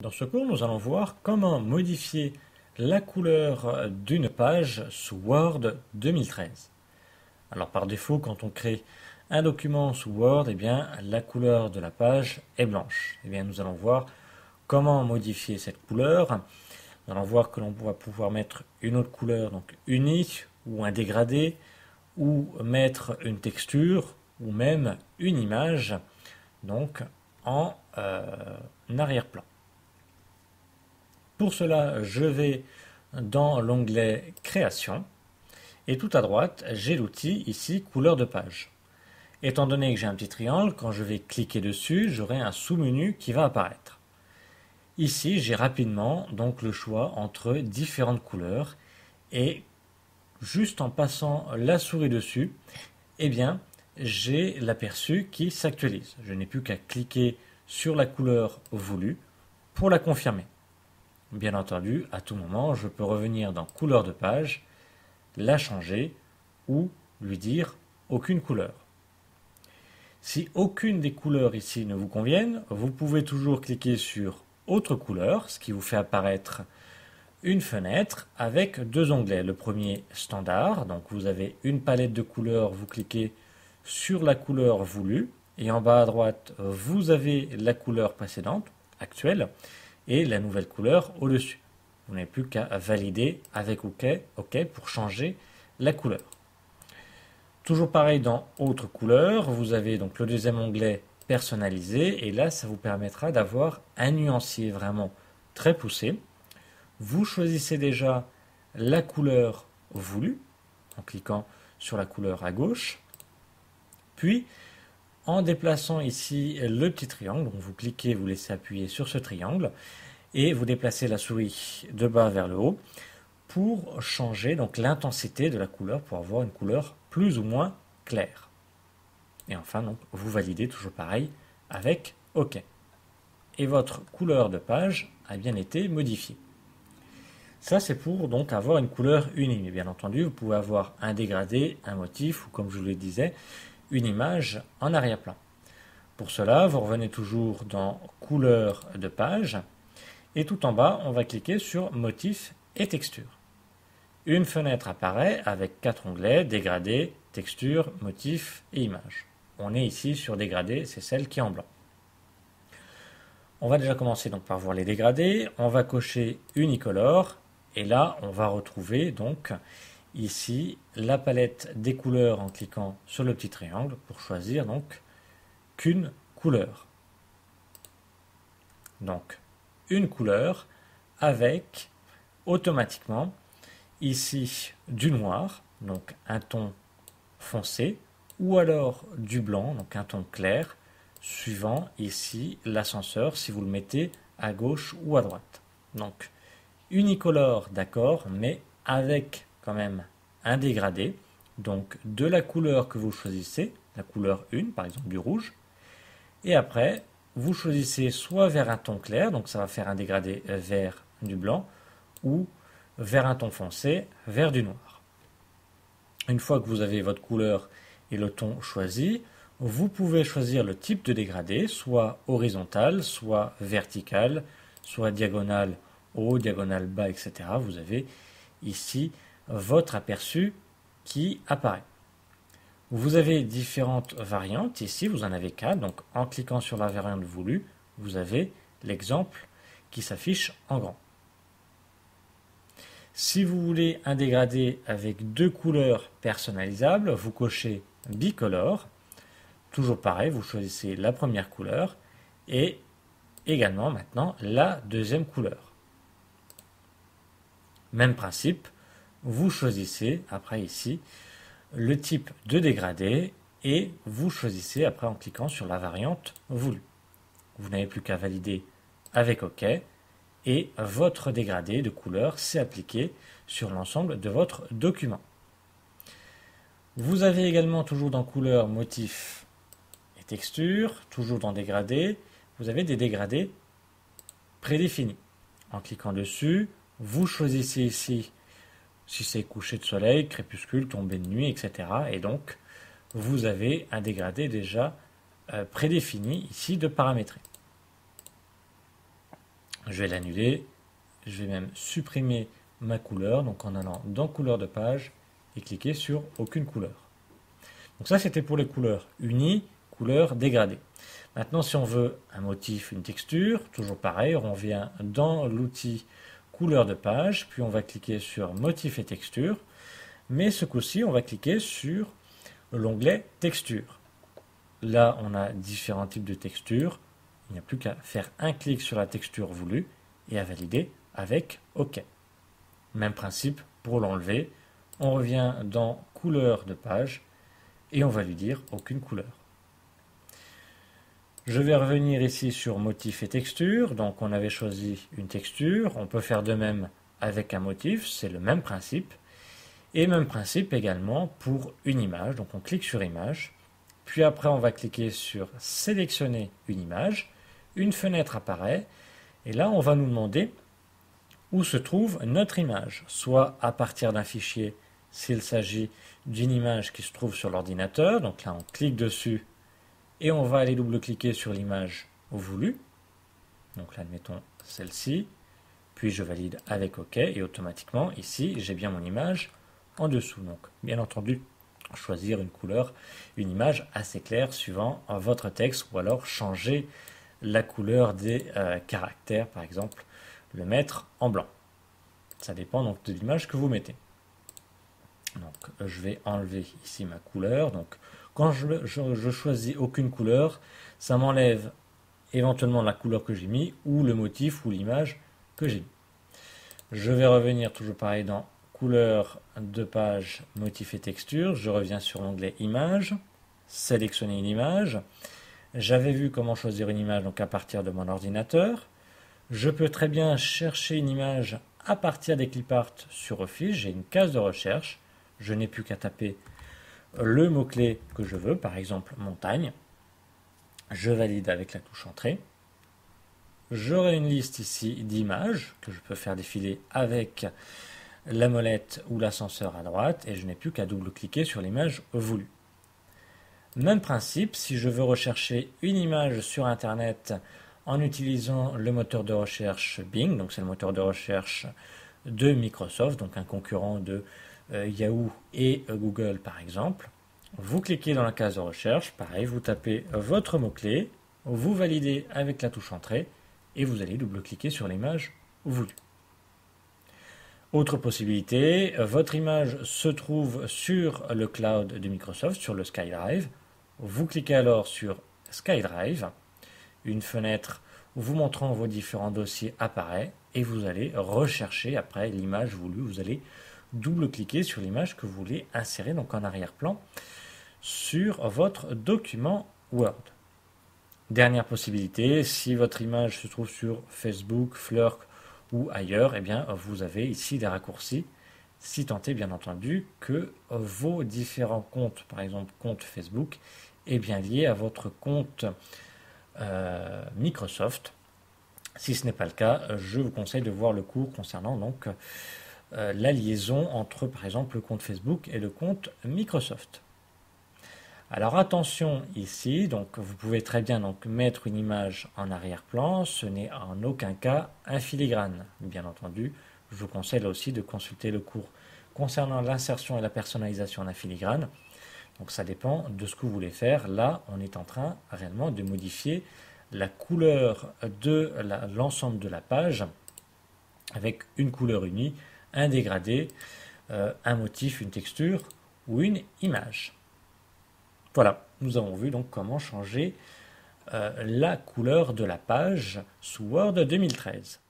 Dans ce cours, nous allons voir comment modifier la couleur d'une page sous Word 2013. Alors par défaut, quand on crée un document sous Word, la couleur de la page est blanche. Nous allons voir comment modifier cette couleur. Nous allons voir que l'on va pouvoir mettre une autre couleur, donc unique, ou un dégradé, ou mettre une texture, ou même une image, donc en arrière-plan. Pour cela, je vais dans l'onglet Création et tout à droite, j'ai l'outil ici Couleur de page. Étant donné que j'ai un petit triangle, quand je vais cliquer dessus, j'aurai un sous-menu qui va apparaître. Ici, j'ai rapidement donc le choix entre différentes couleurs et juste en passant la souris dessus, j'ai l'aperçu qui s'actualise. Je n'ai plus qu'à cliquer sur la couleur voulue pour la confirmer. Bien entendu, à tout moment, je peux revenir dans couleur de page, la changer ou lui dire aucune couleur. Si aucune des couleurs ici ne vous conviennent, vous pouvez toujours cliquer sur autre couleur, ce qui vous fait apparaître une fenêtre avec deux onglets. Le premier standard, donc vous avez une palette de couleurs, vous cliquez sur la couleur voulue et en bas à droite, vous avez la couleur précédente, actuelle, et la nouvelle couleur au-dessus. Vous n'avez plus qu'à valider avec OK pour changer la couleur. Toujours pareil dans Autre couleur, vous avez donc le deuxième onglet Personnaliser et là ça vous permettra d'avoir un nuancier vraiment très poussé. Vous choisissez déjà la couleur voulue en cliquant sur la couleur à gauche, puis en déplaçant ici le petit triangle, donc vous cliquez, vous laissez appuyer sur ce triangle et vous déplacez la souris de bas vers le haut pour changer donc l'intensité de la couleur pour avoir une couleur plus ou moins claire. Et enfin donc vous validez toujours pareil avec OK. Et votre couleur de page a bien été modifiée. Ça c'est pour donc avoir une couleur unique. Mais bien entendu, vous pouvez avoir un dégradé, un motif ou comme je vous le disais, une image en arrière-plan. Pour cela, vous revenez toujours dans couleur de page et tout en bas, on va cliquer sur motif et texture. Une fenêtre apparaît avec quatre onglets, dégradé, texture, motif et image. On est ici sur dégradé, c'est celle qui est en blanc. On va déjà commencer donc par voir les dégradés. On va cocher unicolore et là, on va retrouver donc ici la palette des couleurs en cliquant sur le petit triangle pour choisir donc qu'une couleur. Donc une couleur avec automatiquement ici du noir, donc un ton foncé, ou alors du blanc, donc un ton clair, suivant ici l'ascenseur si vous le mettez à gauche ou à droite. Donc unicolore, d'accord, mais avec quand même un dégradé, donc de la couleur que vous choisissez, la couleur 1 par exemple du rouge, et après vous choisissez soit vers un ton clair, donc ça va faire un dégradé vers du blanc, ou vers un ton foncé, vers du noir. Une fois que vous avez votre couleur et le ton choisi, vous pouvez choisir le type de dégradé, soit horizontal, soit vertical, soit diagonal haut, diagonal bas, etc. Vous avez ici votre aperçu qui apparaît. Vous avez différentes variantes. Ici, vous en avez 4. Donc, en cliquant sur la variante voulue, vous avez l'exemple qui s'affiche en grand. Si vous voulez un dégradé avec deux couleurs personnalisables, vous cochez bicolore. Toujours pareil, vous choisissez la première couleur et également maintenant la deuxième couleur. Même principe, vous choisissez après ici le type de dégradé et vous choisissez après en cliquant sur la variante voulue. Vous n'avez plus qu'à valider avec OK et votre dégradé de couleur s'est appliqué sur l'ensemble de votre document. Vous avez également toujours dans couleur, motif et texture, toujours dans dégradé, vous avez des dégradés prédéfinis. En cliquant dessus, vous choisissez ici si c'est coucher de soleil, crépuscule, tombée de nuit, etc. Et donc, vous avez un dégradé déjà prédéfini ici de paramétrer. Je vais l'annuler. Je vais même supprimer ma couleur, donc en allant dans couleur de page et cliquer sur aucune couleur. Donc ça, c'était pour les couleurs unies, couleurs dégradées. Maintenant, si on veut un motif, une texture, toujours pareil, on vient dans l'outil couleur de page, puis on va cliquer sur motif et texture, mais ce coup-ci, on va cliquer sur l'onglet texture. Là, on a différents types de textures. Il n'y a plus qu'à faire un clic sur la texture voulue et à valider avec OK. Même principe pour l'enlever. On revient dans couleur de page et on va lui dire aucune couleur. Je vais revenir ici sur motif et texture. Donc on avait choisi une texture. On peut faire de même avec un motif. C'est le même principe. Et même principe également pour une image. Donc on clique sur image. Puis après on va cliquer sur sélectionner une image. Une fenêtre apparaît. Et là on va nous demander où se trouve notre image. Soit à partir d'un fichier s'il s'agit d'une image qui se trouve sur l'ordinateur. Donc là on clique dessus. Et on va aller double-cliquer sur l'image voulue. Donc là, admettons celle-ci. Puis je valide avec OK. Et automatiquement, ici, j'ai bien mon image en dessous. Donc, bien entendu, choisir une couleur, une image assez claire suivant votre texte. Ou alors changer la couleur des caractères, par exemple, le mettre en blanc. Ça dépend donc de l'image que vous mettez. Donc, je vais enlever ici ma couleur. Donc, quand je choisis aucune couleur, ça m'enlève éventuellement la couleur que j'ai mis ou le motif ou l'image que j'ai mis. Je vais revenir toujours pareil dans couleur de page, motif et texture. Je reviens sur l'onglet image, sélectionner une image. J'avais vu comment choisir une image donc à partir de mon ordinateur. Je peux très bien chercher une image à partir des clipart sur Office. J'ai une case de recherche. Je n'ai plus qu'à taper le mot-clé que je veux, par exemple montagne. Je valide avec la touche entrée. J'aurai une liste ici d'images que je peux faire défiler avec la molette ou l'ascenseur à droite et je n'ai plus qu'à double-cliquer sur l'image voulue. Même principe, si je veux rechercher une image sur Internet en utilisant le moteur de recherche Bing, donc c'est le moteur de recherche de Microsoft, donc un concurrent de Yahoo et Google par exemple. Vous cliquez dans la case de recherche, pareil, vous tapez votre mot-clé, vous validez avec la touche entrée et vous allez double-cliquer sur l'image voulue. Autre possibilité, votre image se trouve sur le cloud de Microsoft, sur le SkyDrive. Vous cliquez alors sur SkyDrive, une fenêtre vous montrant vos différents dossiers apparaît et vous allez rechercher après l'image voulue. Vous allez double-cliquer sur l'image que vous voulez insérer donc en arrière-plan sur votre document Word. Dernière possibilité, si votre image se trouve sur Facebook, Flirk ou ailleurs, eh bien, vous avez ici des raccourcis, si tant est bien entendu que vos différents comptes, par exemple compte Facebook, est bien lié à votre compte Microsoft. Si ce n'est pas le cas, je vous conseille de voir le cours concernant donc la liaison entre par exemple le compte Facebook et le compte Microsoft. Alors attention ici, donc vous pouvez très bien donc mettre une image en arrière-plan, ce n'est en aucun cas un filigrane. Bien entendu, je vous conseille là aussi de consulter le cours concernant l'insertion et la personnalisation d'un filigrane. Donc ça dépend de ce que vous voulez faire. Là, on est en train réellement de modifier la couleur de l'ensemble de la page avec une couleur unie, un dégradé, un motif, une texture ou une image. Voilà, nous avons vu donc comment changer la couleur de la page sous Word 2013.